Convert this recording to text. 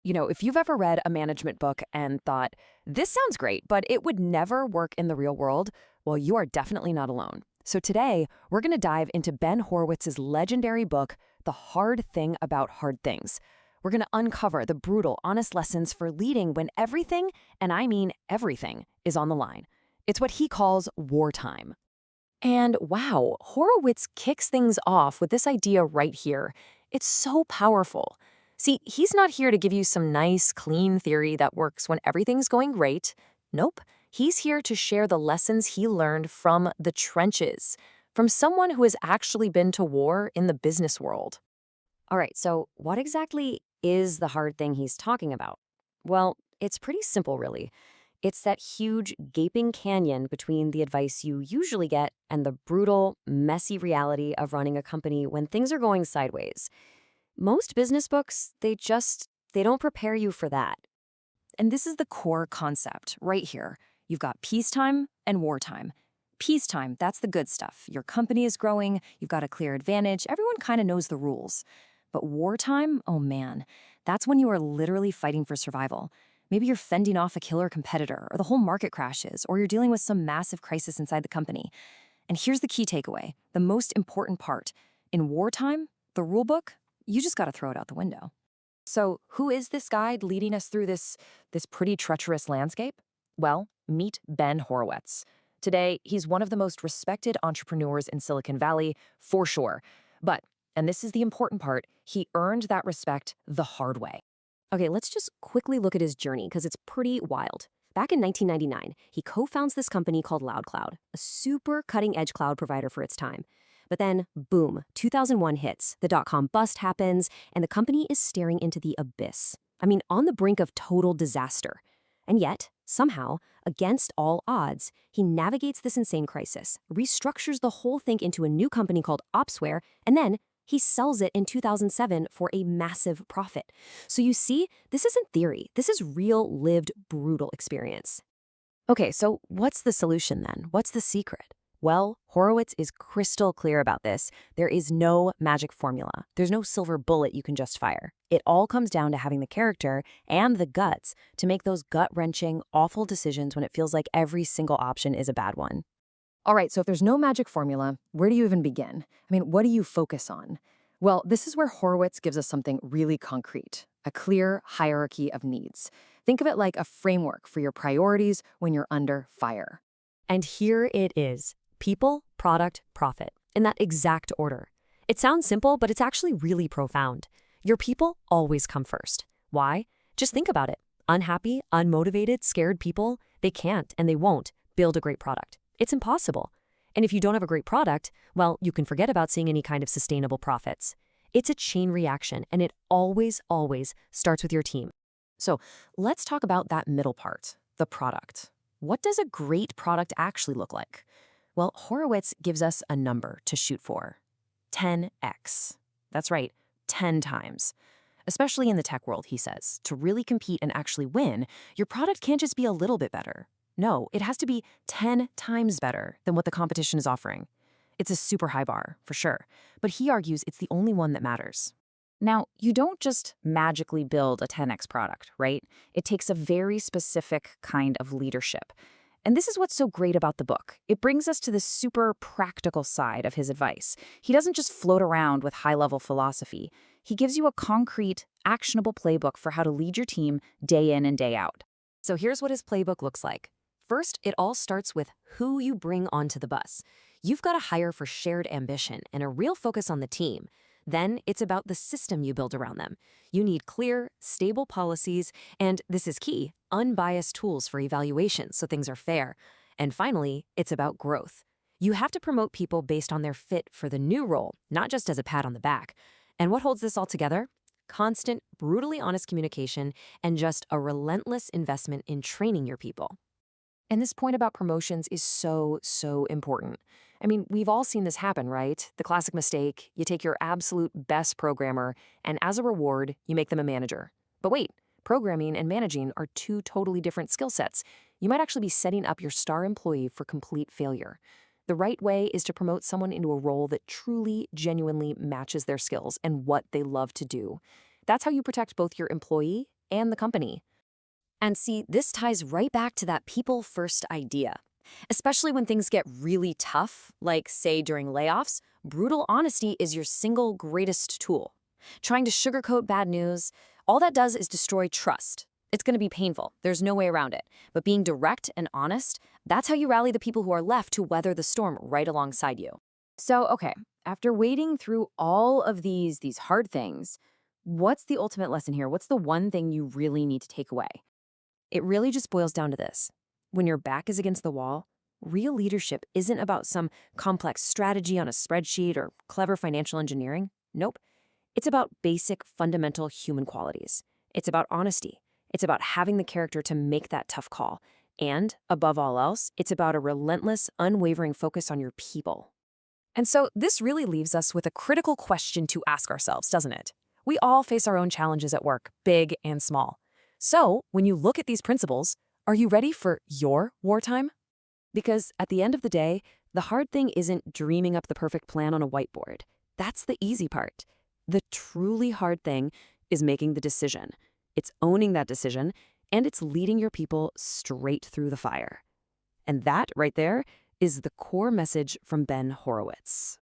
If you've ever read a management book and thought, this sounds great, but it would never work in the real world, well, you are definitely not alone. So today, we're going to dive into Ben Horowitz's legendary book, The Hard Thing About Hard Things. We're going to uncover the brutal, honest lessons for leading when everything, and I mean everything, is on the line. It's what he calls wartime. And wow, Horowitz kicks things off with this idea right here. It's so powerful. See, he's not here to give you some nice, clean theory that works when everything's going great. Nope. He's here to share the lessons he learned from the trenches, from someone who has actually been to war in the business world. All right, so what exactly is the hard thing he's talking about? Well, it's pretty simple, really. It's that huge, gaping canyon between the advice you usually get and the brutal, messy reality of running a company when things are going sideways. Most business books, they don't prepare you for that. And this is the core concept right here. You've got peacetime and wartime. Peacetime, that's the good stuff. Your company is growing, you've got a clear advantage, everyone kind of knows the rules. But wartime, oh man, that's when you are literally fighting for survival. Maybe you're fending off a killer competitor, or the whole market crashes, or you're dealing with some massive crisis inside the company. And here's the key takeaway, the most important part. In wartime, the rule book, you just got to throw it out the window. So, who is this guide leading us through this pretty treacherous landscape? Well, meet Ben Horowitz. Today, he's one of the most respected entrepreneurs in Silicon Valley, for sure. But, and this is the important part, he earned that respect the hard way. Okay, let's just quickly look at his journey because it's pretty wild. Back in 1999, he co-founds this company called LoudCloud, a super cutting-edge cloud provider for its time. But then, boom, 2001 hits, the dot-com bust happens, and the company is staring into the abyss. I mean, on the brink of total disaster. And yet, somehow, against all odds, he navigates this insane crisis, restructures the whole thing into a new company called Opsware, and then he sells it in 2007 for a massive profit. So you see, this isn't theory. This is real, lived, brutal experience. Okay, so what's the solution then? What's the secret? Well, Horowitz is crystal clear about this. There is no magic formula. There's no silver bullet you can just fire. It all comes down to having the character and the guts to make those gut-wrenching, awful decisions when it feels like every single option is a bad one. All right, so if there's no magic formula, where do you even begin? I mean, what do you focus on? Well, this is where Horowitz gives us something really concrete, a clear hierarchy of needs. Think of it like a framework for your priorities when you're under fire. And here it is. People, product, profit, in that exact order. It sounds simple, but it's actually really profound. Your people always come first. Why? Just think about it. Unhappy, unmotivated, scared people, they can't and they won't build a great product. It's impossible. And if you don't have a great product, well, you can forget about seeing any kind of sustainable profits. It's a chain reaction, and it always, always starts with your team. So let's talk about that middle part, the product. What does a great product actually look like? Well, Horowitz gives us a number to shoot for. 10x. That's right, 10 times. Especially in the tech world, he says, to really compete and actually win, your product can't just be a little bit better. No, it has to be 10 times better than what the competition is offering. It's a super high bar, for sure, but he argues it's the only one that matters. Now, you don't just magically build a 10x product, right? It takes a very specific kind of leadership. And this is what's so great about the book. It brings us to the super practical side of his advice. He doesn't just float around with high-level philosophy. He gives you a concrete, actionable playbook for how to lead your team day in and day out. So here's what his playbook looks like. First, it all starts with who you bring onto the bus. You've got to hire for shared ambition and a real focus on the team. Then it's about the system you build around them. You need clear, stable policies, and this is key, unbiased tools for evaluation so things are fair. And finally, it's about growth. You have to promote people based on their fit for the new role, not just as a pat on the back. And what holds this all together? Constant, brutally honest communication and just a relentless investment in training your people. And this point about promotions is so, so important. I mean, we've all seen this happen, right? The classic mistake, you take your absolute best programmer, and as a reward, you make them a manager. But wait, programming and managing are two totally different skill sets. You might actually be setting up your star employee for complete failure. The right way is to promote someone into a role that truly, genuinely matches their skills and what they love to do. That's how you protect both your employee and the company. And see, this ties right back to that people first idea. Especially when things get really tough, like, say, during layoffs, brutal honesty is your single greatest tool. Trying to sugarcoat bad news, all that does is destroy trust. It's going to be painful. There's no way around it. But being direct and honest, that's how you rally the people who are left to weather the storm right alongside you. So, okay, after wading through all of these hard things, what's the ultimate lesson here? What's the one thing you really need to take away? It really just boils down to this. When your back is against the wall, real leadership isn't about some complex strategy on a spreadsheet or clever financial engineering. Nope. It's about basic, fundamental human qualities. It's about honesty. It's about having the character to make that tough call. And, above all else, it's about a relentless, unwavering focus on your people. And so this really leaves us with a critical question to ask ourselves, doesn't it? We all face our own challenges at work, big and small. So, when you look at these principles, are you ready for your wartime? Because at the end of the day, the hard thing isn't dreaming up the perfect plan on a whiteboard. That's the easy part. The truly hard thing is making the decision. It's owning that decision, and it's leading your people straight through the fire. And that right there is the core message from Ben Horowitz.